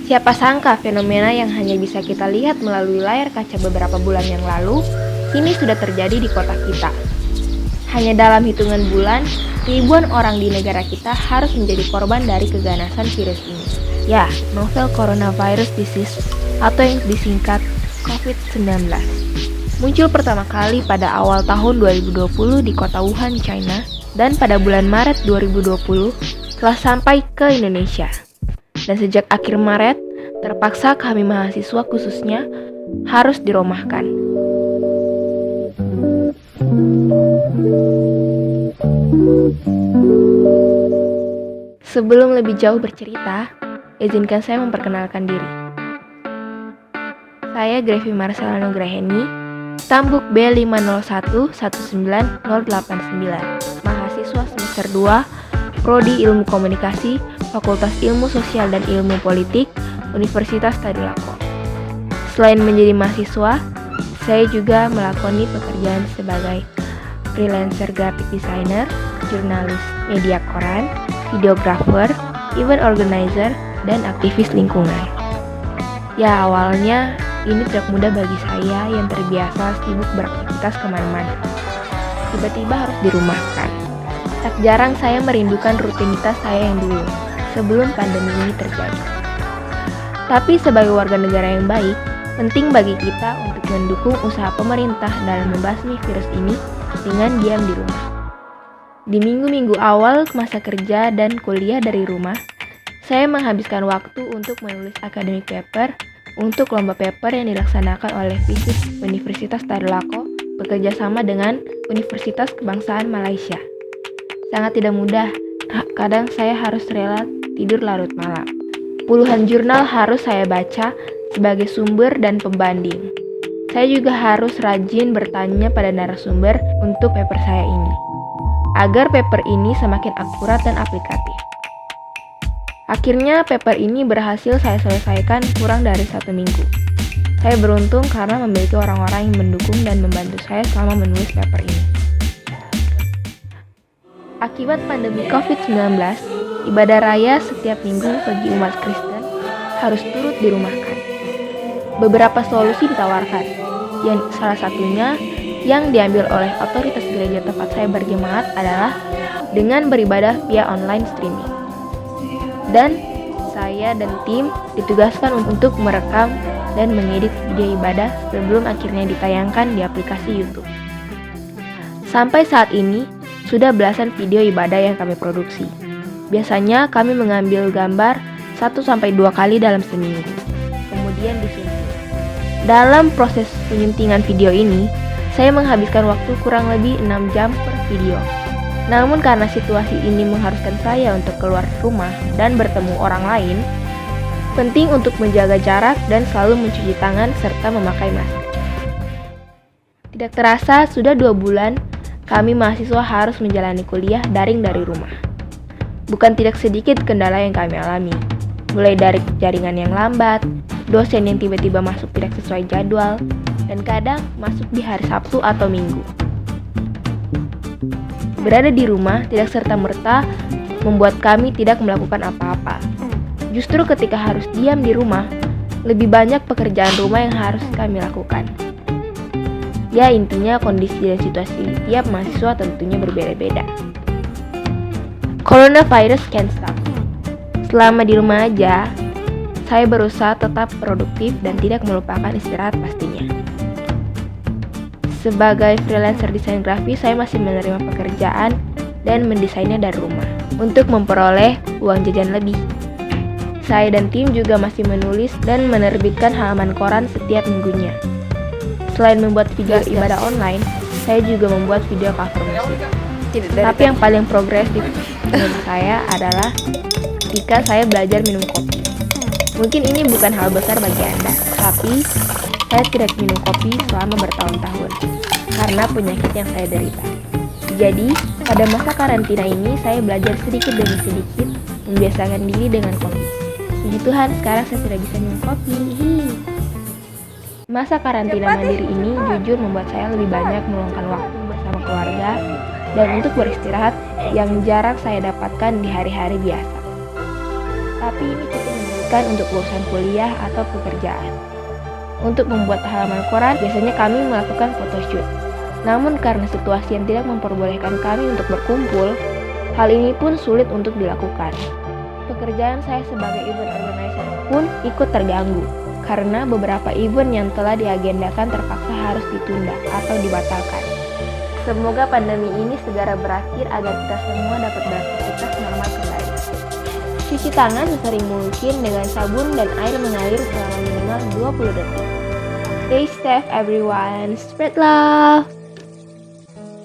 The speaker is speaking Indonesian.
Siapa sangka fenomena yang hanya bisa kita lihat melalui layar kaca beberapa bulan yang lalu, kini sudah terjadi di kota kita. Hanya dalam hitungan bulan, ribuan orang di negara kita harus menjadi korban dari keganasan virus ini. Ya, novel coronavirus disease atau yang disingkat COVID-19. Muncul pertama kali pada awal tahun 2020 di kota Wuhan, China, dan pada bulan Maret 2020 telah sampai ke Indonesia. Dan sejak akhir Maret, terpaksa kami mahasiswa khususnya harus dirumahkan. Sebelum lebih jauh bercerita, izinkan saya memperkenalkan diri. Saya Grevi Marcelano Graheni, Tambuk B50119089, mahasiswa semester 2, Prodi Ilmu Komunikasi, Fakultas Ilmu Sosial dan Ilmu Politik, Universitas Tadulako. Selain menjadi mahasiswa, saya juga melakoni pekerjaan sebagai freelancer graphic designer, jurnalis media koran, videographer, event organizer, dan aktivis lingkungan. Ya, awalnya ini tidak mudah bagi saya yang terbiasa sibuk beraktivitas kemana-mana. Tiba-tiba harus dirumahkan. Tak jarang saya merindukan rutinitas saya yang dulu, sebelum pandemi ini terjadi. Tapi sebagai warga negara yang baik, penting bagi kita untuk mendukung usaha pemerintah dalam membasmi virus ini dengan diam di rumah. Di minggu-minggu awal masa kerja dan kuliah dari rumah, saya menghabiskan waktu untuk menulis academic paper untuk lomba paper yang dilaksanakan oleh FISIP Universitas Tadulako bekerja sama dengan Universitas Kebangsaan Malaysia. Sangat tidak mudah, kadang saya harus rela tidur larut malam. Puluhan jurnal harus saya baca sebagai sumber dan pembanding. Saya juga harus rajin bertanya pada narasumber untuk paper saya ini, agar paper ini semakin akurat dan aplikatif. Akhirnya paper ini berhasil saya selesaikan kurang dari 1 minggu. Saya beruntung karena memiliki orang-orang yang mendukung dan membantu saya selama menulis paper ini. Akibat pandemi COVID-19, ibadah raya setiap minggu bagi umat Kristen harus turut dirumahkan. Beberapa solusi ditawarkan, yang salah satunya yang diambil oleh otoritas gereja tempat saya berjemaat adalah dengan beribadah via online streaming. Dan saya dan tim ditugaskan untuk merekam dan mengedit video ibadah sebelum akhirnya ditayangkan di aplikasi YouTube. Sampai saat ini, sudah belasan video ibadah yang kami produksi. Biasanya kami mengambil gambar 1-2 kali dalam seminggu, kemudian disunting. Dalam proses penyuntingan video ini, saya menghabiskan waktu kurang lebih 6 jam per video. Namun karena situasi ini mengharuskan saya untuk keluar rumah dan bertemu orang lain, penting untuk menjaga jarak dan selalu mencuci tangan serta memakai masker. Tidak terasa sudah 2 bulan kami mahasiswa harus menjalani kuliah daring dari rumah. Bukan tidak sedikit kendala yang kami alami, mulai dari jaringan yang lambat, dosen yang tiba-tiba masuk tidak sesuai jadwal, dan kadang masuk di hari Sabtu atau Minggu. Berada di rumah tidak serta-merta membuat kami tidak melakukan apa-apa. Justru ketika harus diam di rumah, lebih banyak pekerjaan rumah yang harus kami lakukan. Ya, intinya kondisi dan situasi tiap mahasiswa tentunya berbeda-beda. Coronavirus can't stop. Selama di rumah aja, saya berusaha tetap produktif dan tidak melupakan istirahat pastinya. Sebagai freelancer desain grafis, saya masih menerima pekerjaan dan mendesainnya dari rumah untuk memperoleh uang jajan lebih. Saya dan tim juga masih menulis dan menerbitkan halaman koran setiap minggunya. Selain membuat video ibadah online, saya juga membuat video cover musik. Tapi yang paling progresif menurut saya adalah ketika saya belajar minum kopi. Mungkin ini bukan hal besar bagi Anda, tapi saya tidak minum kopi selama bertahun-tahun karena penyakit yang saya derita. Jadi, pada masa karantina ini saya belajar sedikit demi sedikit membiasakan diri dengan kopi. Puji Tuhan, sekarang saya sudah bisa minum kopi. Masa karantina mandiri ini jujur membuat saya lebih banyak meluangkan waktu bersama keluarga dan untuk beristirahat yang jarang saya dapatkan di hari-hari biasa. Tapi ini cukup menurut habiskan untuk urusan kuliah atau pekerjaan. Untuk membuat halaman koran, biasanya kami melakukan photoshoot. Namun karena situasi yang tidak memperbolehkan kami untuk berkumpul, hal ini pun sulit untuk dilakukan. Pekerjaan saya sebagai event organizer pun ikut terganggu, karena beberapa event yang telah diagendakan terpaksa harus ditunda atau dibatalkan. Semoga pandemi ini segera berakhir agar kita semua dapat beraktivitas normal kembali. Cuci tangan sesering mungkin dengan sabun dan air mengalir selama minimal 20 detik. Stay safe everyone, spread love!